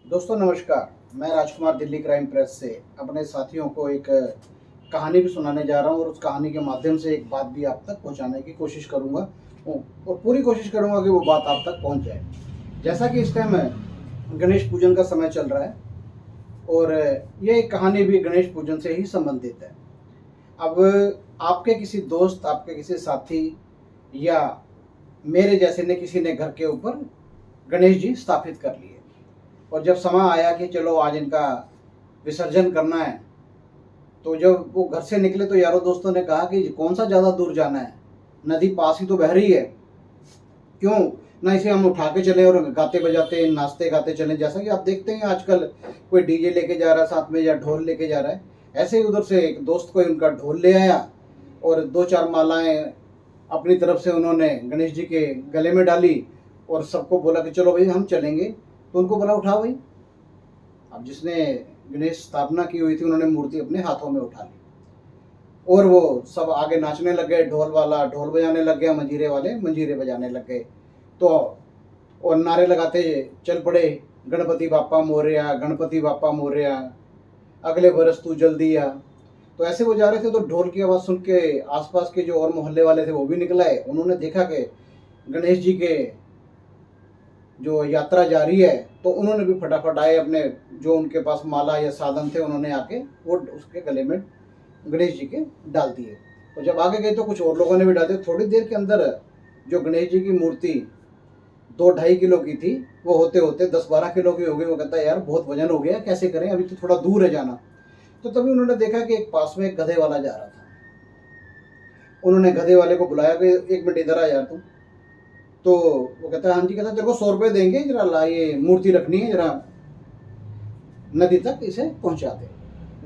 दोस्तों नमस्कार। मैं राजकुमार दिल्ली क्राइम प्रेस से अपने साथियों को एक कहानी भी सुनाने जा रहा हूँ और उस कहानी के माध्यम से एक बात भी आप तक पहुँचाने की कोशिश करूँगा और पूरी कोशिश करूँगा कि वो बात आप तक पहुँच जाए। जैसा कि इस टाइम गणेश पूजन का समय चल रहा है और ये कहानी भी गणेश पूजन से ही संबंधित है। अब आपके किसी दोस्त, आपके किसी साथी या मेरे जैसे ने किसी ने घर के ऊपर गणेश जी स्थापित कर लिए और जब समय आया कि चलो आज इनका विसर्जन करना है, तो जब वो घर से निकले तो यारों दोस्तों ने कहा कि कौन सा ज़्यादा दूर जाना है, नदी पास ही तो बह रही है, क्यों ना इसे हम उठा के चले और गाते बजाते नाचते गाते चलें। जैसा कि आप देखते हैं आजकल कोई डीजे लेके जा रहा है साथ में या ढोल लेके जा रहा है, ऐसे ही उधर से एक दोस्त कोई उनका ढोल ले आया और दो चार मालाएं अपनी तरफ से उन्होंने गणेश जी के गले में डाली और सबको बोला कि चलो भाई हम चलेंगे। तो उनको बोला उठा भाई। अब जिसने गणेश स्थापना की हुई थी उन्होंने मूर्ति अपने हाथों में उठा ली और वो सब आगे नाचने लग गए। ढोल वाला ढोल बजाने लग गया, मंजीरे वाले मंजीरे बजाने लग गए। तो और नारे लगाते चल पड़े, गणपति बापा मोरया, गणपति बापा मोरया, अगले बरस तू जल्दी आ। तो ऐसे वो जा रहे थे तो ढोल की आवाज़ सुन के आसपास के जो और मोहल्ले वाले थे वो भी निकल आए। उन्होंने देखा कि गणेश जी के जो यात्रा जारी है, तो उन्होंने भी फटाफट आए, अपने जो उनके पास माला या साधन थे उन्होंने आके वो उसके गले में गणेश जी के डाल दिए। और जब आगे गए तो कुछ और लोगों ने भी डाल दिए। थोड़ी देर के अंदर जो गणेश जी की मूर्ति 2-2.5 किलो की थी वो होते होते 10-12 किलो की हो गई। वो कहता है यार बहुत वजन हो गया, कैसे करें, अभी तो थोड़ा दूर है जाना। तो तभी उन्होंने देखा कि एक पास में एक गधे वाला जा रहा था। उन्होंने गधे वाले को बुलाया कि एक मिनट इधर आ यार तुम। तो वो कहता है हाँ जी। कहता है तेरे को 100 रुपये देंगे, जरा ला ये मूर्ति रखनी है, जरा नदी तक इसे पहुंचा दे।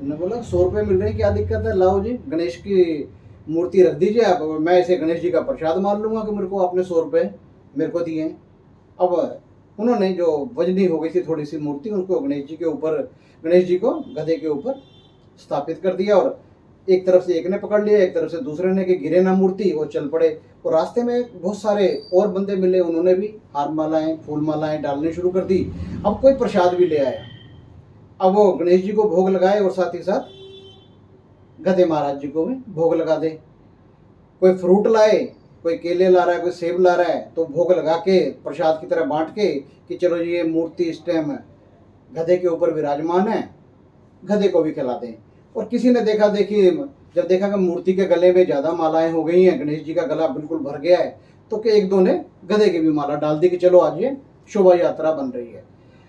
उन्होंने बोला 100 रुपये मिल रहे हैं, क्या दिक्कत है, लाओ जी गणेश की मूर्ति रख दीजिए आप, मैं इसे गणेश जी का प्रसाद मान लूंगा कि मेरे को आपने 100 रुपये मेरे को दिए हैं। अब उन्होंने जो वजनी हो गई थी थोड़ी सी मूर्ति, उनको गणेश जी के ऊपर, गणेश जी को गधे के ऊपर स्थापित कर दिया और एक तरफ से एक ने पकड़ लिया, एक तरफ से दूसरे ने कि गिरे ना मूर्ति, और चल पड़े। और रास्ते में बहुत सारे और बंदे मिले, उन्होंने भी हार मालाएं फूल मालाएं डालनी शुरू कर दी। अब कोई प्रसाद भी ले आया। अब वो गणेश जी को भोग लगाए और साथ ही साथ गधे महाराज जी को भी भोग लगा दे। कोई फ्रूट लाए, कोई केले ला रहा है, कोई सेब ला रहा है, तो भोग लगा के प्रसाद की तरह बांट के कि चलो जी ये मूर्ति इस टाइम गधे के ऊपर विराजमान है, गधे को भी खिला दें। और किसी ने देखा देखी, जब देखा कि मूर्ति के गले में ज़्यादा मालाएं हो गई हैं, गणेश जी का गला बिल्कुल भर गया है, तो कि एक दो ने गधे की भी माला डाल दी कि चलो आज ये शोभा यात्रा बन रही है।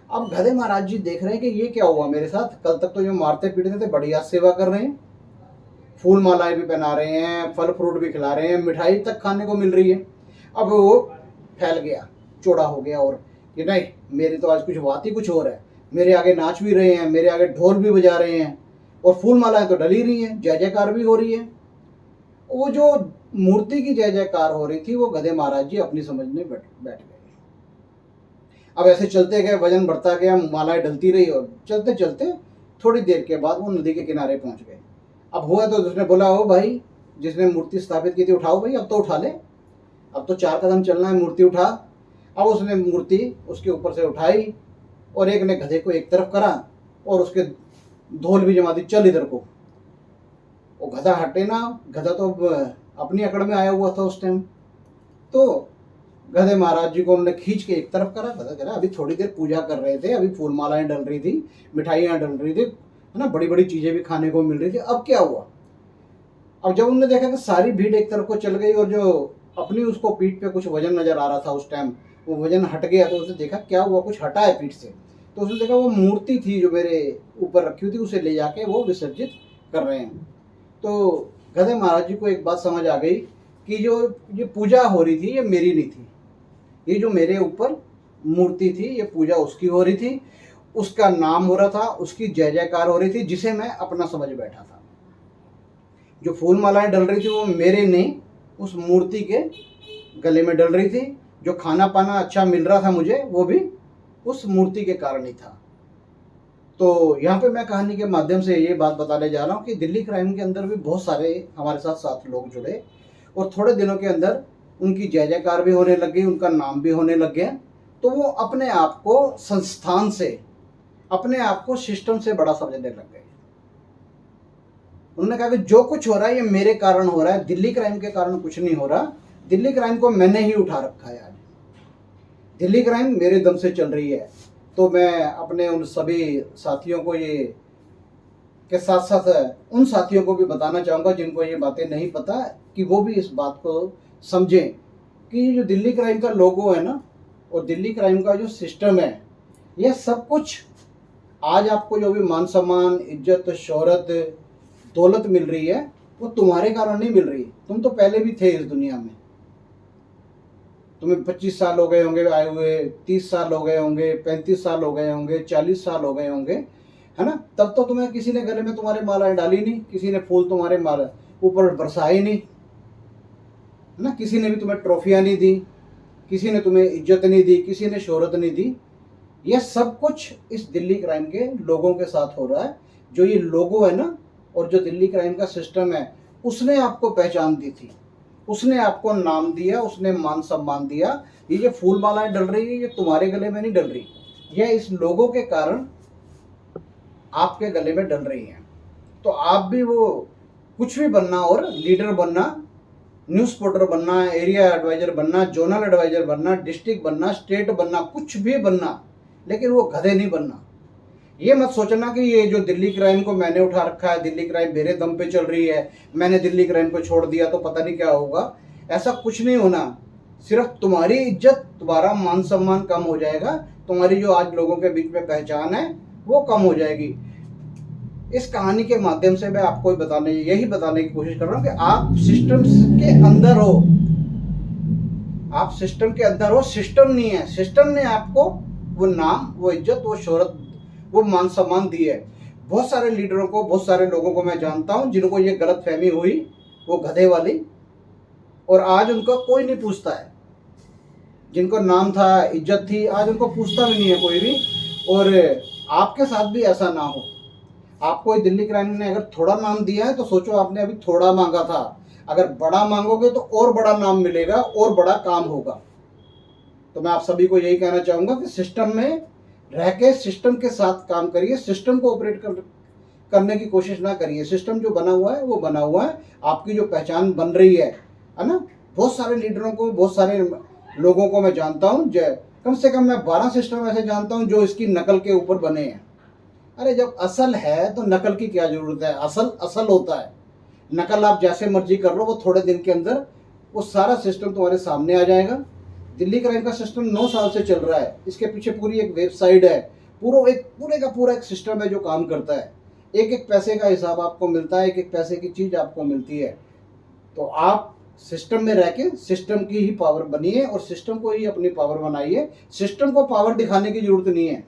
अब गधे महाराज जी देख रहे हैं कि ये क्या हुआ मेरे साथ, कल तक तो जो मारते पीटते थे बढ़िया सेवा कर रहे हैं, फूल मालाएं भी पहना रहे हैं, फल फ्रूट भी खिला रहे हैं, मिठाई तक खाने को मिल रही है। अब वो फैल गया, चौड़ा हो गया और कि नहीं, मेरी तो आज कुछ बात ही कुछ और है, मेरे आगे नाच भी रहे हैं, मेरे आगे ढोल भी बजा रहे हैं और फूल मालाएं तो डली रही हैं, जय जयकार भी हो रही है। वो जो मूर्ति की जय जयकार हो रही थी वो गधे महाराज जी अपनी समझ में बैठ गए। अब ऐसे चलते गए, वजन बढ़ता गया, मालाएं डलती रही और चलते चलते थोड़ी देर के बाद वो नदी के किनारे पहुंच गए। अब हुआ तो उसने बोला ओ भाई, जिसने मूर्ति स्थापित की थी, उठाओ भाई, अब तो उठा ले, अब तो 4 कदम चलना है, मूर्ति उठा। अब उसने मूर्ति उसके ऊपर से उठाई और एक ने गधे को एक तरफ करा और उसके धोल भी जमा दी, चल इधर को। वो गधा हटे ना, गधा तो अपनी अकड़ में आया हुआ था उस टाइम। तो गधे महाराज जी को उन्होंने खींच के एक तरफ करा। गधा कह रहा अभी थोड़ी देर पूजा कर रहे थे, अभी फूल मालाएं डल रही थी, मिठाइयाँ डल रही थी, है ना, बड़ी बड़ी चीजें भी खाने को मिल रही थी, अब क्या हुआ। अब जब उन्होंने देखा कि सारी भीड़ एक तरफ को चल गई और जो अपनी उसको पीठ पे कुछ वजन नजर आ रहा था उस टाइम, वो वजन हट गया, तो उसने देखा क्या हुआ, कुछ हटा है पीठ से। तो उसने देखा वो मूर्ति थी जो मेरे ऊपर रखी हुई थी, उसे ले जाके वो विसर्जित कर रहे हैं। तो गधे महाराज जी को एक बात समझ आ गई कि जो ये पूजा हो रही थी ये मेरी नहीं थी, ये जो मेरे ऊपर मूर्ति थी ये पूजा उसकी हो रही थी, उसका नाम हो रहा था, उसकी जय जयकार हो रही थी, जिसे मैं अपना समझ बैठा था। जो फूल मालाएं डल रही थी वो मेरे नहीं, उस मूर्ति के गले में डल रही थी। जो खाना पाना अच्छा मिल रहा था मुझे, वो भी उस मूर्ति के कारण ही था। तो यहाँ पे मैं कहानी के माध्यम से ये बात बताने जा रहा हूँ कि दिल्ली क्राइम के अंदर भी बहुत सारे हमारे साथ साथ लोग जुड़े और थोड़े दिनों के अंदर उनकी जय जयकार भी होने लग गई, उनका नाम भी होने लग गया। तो वो अपने आप को संस्थान से अपने आप को सिस्टम से बड़ा समझने लग गए। उन्होंने कहा कि जो कुछ हो रहा है ये मेरे कारण हो रहा है, दिल्ली क्राइम के कारण कुछ नहीं हो रहा, दिल्ली क्राइम को मैंने ही उठा रखा है। आज दिल्ली क्राइम मेरे दम से चल रही है। तो मैं अपने उन सभी साथियों को ये के साथ साथ उन साथियों को भी बताना चाहूँगा जिनको ये बातें नहीं पता, कि वो भी इस बात को समझें कि जो दिल्ली क्राइम का लोगो है ना, और दिल्ली क्राइम का जो सिस्टम है, यह सब कुछ आज आपको जो भी मान सम्मान, इज्जत, शोहरत, दौलत मिल रही है, वो तुम्हारे कारण नहीं मिल रही। तुम तो पहले भी थे इस दुनिया में। तुम्हें 25 साल हो गए होंगे आए हुए, 30 साल हो गए होंगे, 35 साल हो गए होंगे, 40 साल हो गए होंगे, है ना। तब तो तुम्हें किसी ने गले में तुम्हारे मालाएं डाली नहीं, किसी ने फूल तुम्हारे माला ऊपर बरसाए नहीं, है ना। किसी ने भी तुम्हें ट्रॉफियाँ नहीं दी, किसी ने तुम्हें इज्जत नहीं दी, किसी ने शोहरत नहीं दी। यह सब कुछ इस दिल्ली क्राइम के लोगों के साथ हो रहा है। जो ये लोगो है ना, और जो दिल्ली क्राइम का सिस्टम है, उसने आपको पहचान दी थी, उसने आपको नाम दिया, उसने मान सम्मान दिया। ये जो फूल मालाएं डल रही है, ये तुम्हारे गले में नहीं डल रही, यह इस लोगों के कारण आपके गले में डल रही हैं। तो आप भी वो कुछ भी बनना, और लीडर बनना, न्यूज़ रिपोर्टर बनना, एरिया एडवाइजर बनना, जोनल एडवाइजर बनना, डिस्ट्रिक्ट बनना, स्टेट बनना, कुछ भी बनना, लेकिन वो गधे नहीं बनना। ये मत सोचना कि ये जो दिल्ली क्राइम को मैंने उठा रखा है, दिल्ली क्राइम मेरे दम पे चल रही है, मैंने दिल्ली क्राइम को छोड़ दिया तो पता नहीं क्या होगा। ऐसा कुछ नहीं होना। सिर्फ तुम्हारी इज्जत, तुम्हारा मान सम्मान कम हो जाएगा, तुम्हारी जो आज लोगों के बीच में पहचान है वो कम हो जाएगी। इस कहानी के माध्यम से मैं आपको यही बताने की कोशिश कर रहा हूँ कि आप सिस्टम के अंदर हो, आप सिस्टम के अंदर हो, सिस्टम नहीं है। सिस्टम ने आपको वो नाम, वो इज्जत, वो शोहरत, वो मान सम्मान दी है। बहुत सारे लीडरों को, बहुत सारे लोगों को मैं जानता हूं जिनको ये गलत फहमी हुई, वो गधे वाली, और आज उनको कोई नहीं पूछता है। जिनको नाम था, इज्जत थी, आज उनको पूछता भी नहीं है कोई भी। और आपके साथ भी ऐसा ना हो। आपको दिल्ली क्राइम ने अगर थोड़ा नाम दिया है तो सोचो आपने अभी थोड़ा मांगा था, अगर बड़ा मांगोगे तो और बड़ा नाम मिलेगा और बड़ा काम होगा। तो मैं आप सभी को यही कहना चाहूंगा कि सिस्टम में रह के सिस्टम के साथ काम करिए, सिस्टम को ऑपरेट करने की कोशिश ना करिए। सिस्टम जो बना हुआ है वो बना हुआ है, आपकी जो पहचान बन रही है ना। बहुत सारे लीडरों को, बहुत सारे लोगों को मैं जानता हूँ, कम से कम मैं 12 सिस्टम ऐसे जानता हूँ जो इसकी नकल के ऊपर बने हैं। अरे जब असल है तो नकल की क्या जरूरत है, असल असल होता है। नकल आप जैसे मर्जी कर लो, वो थोड़े दिन के अंदर वो सारा सिस्टम तुम्हारे सामने आ जाएगा। दिल्ली क्राइम का सिस्टम 9 साल से चल रहा है, इसके पीछे पूरी एक वेबसाइट है, पूरे का पूरा एक सिस्टम है जो काम करता है। एक एक पैसे का हिसाब आपको मिलता है, एक एक पैसे की चीज़ आपको मिलती है। तो आप सिस्टम में रह के सिस्टम की ही पावर बनिए और सिस्टम को ही अपनी पावर बनाइए। सिस्टम को पावर दिखाने की जरूरत नहीं है।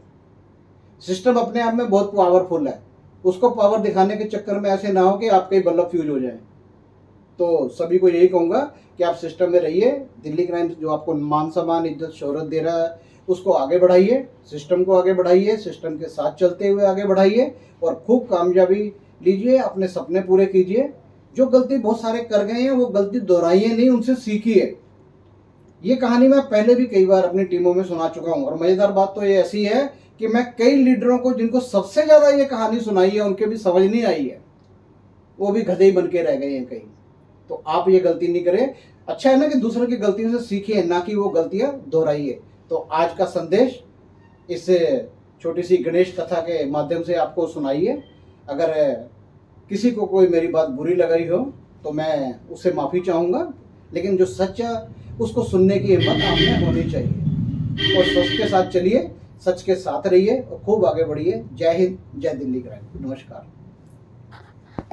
सिस्टम अपने आप में बहुत पावरफुल है, उसको पावर दिखाने के चक्कर में ऐसे ना हो कि आपके बल्ब फ्यूज हो जाए। तो सभी को यही कहूँगा कि आप सिस्टम में रहिए। दिल्ली क्राइम जो आपको मान सम्मान, इज्जत, शोहरत दे रहा है, उसको आगे बढ़ाइए, सिस्टम को आगे बढ़ाइए, सिस्टम के साथ चलते हुए आगे बढ़ाइए और खूब कामयाबी लीजिए, अपने सपने पूरे कीजिए। जो गलती बहुत सारे कर गए हैं वो गलती दोहराइए नहीं, उनसे सीखिए। ये कहानी मैं पहले भी कई बार अपनी टीमों में सुना चुका हूँ। और मज़ेदार बात तो ये ऐसी है कि मैं कई लीडरों को, जिनको सबसे ज़्यादा ये कहानी सुनाई है, उनके भी समझ नहीं आई है, वो भी गधे ही बन के रह गए हैं कहीं। तो आप ये गलती नहीं करें। अच्छा है ना कि दूसरों की गलतियों से सीखिए, ना कि वो गलतियां दोहराइए। तो आज का संदेश इस छोटी सी गणेश कथा के माध्यम से आपको सुनाइए। अगर किसी को कोई मेरी बात बुरी लग रही हो तो मैं उससे माफ़ी चाहूँगा, लेकिन जो सच है उसको सुनने की हिम्मत आप में होनी चाहिए। और सच के साथ चलिए, सच के साथ रहिए और खूब आगे बढ़िए। जय हिंद, जय दिल्ली क्राइम। नमस्कार।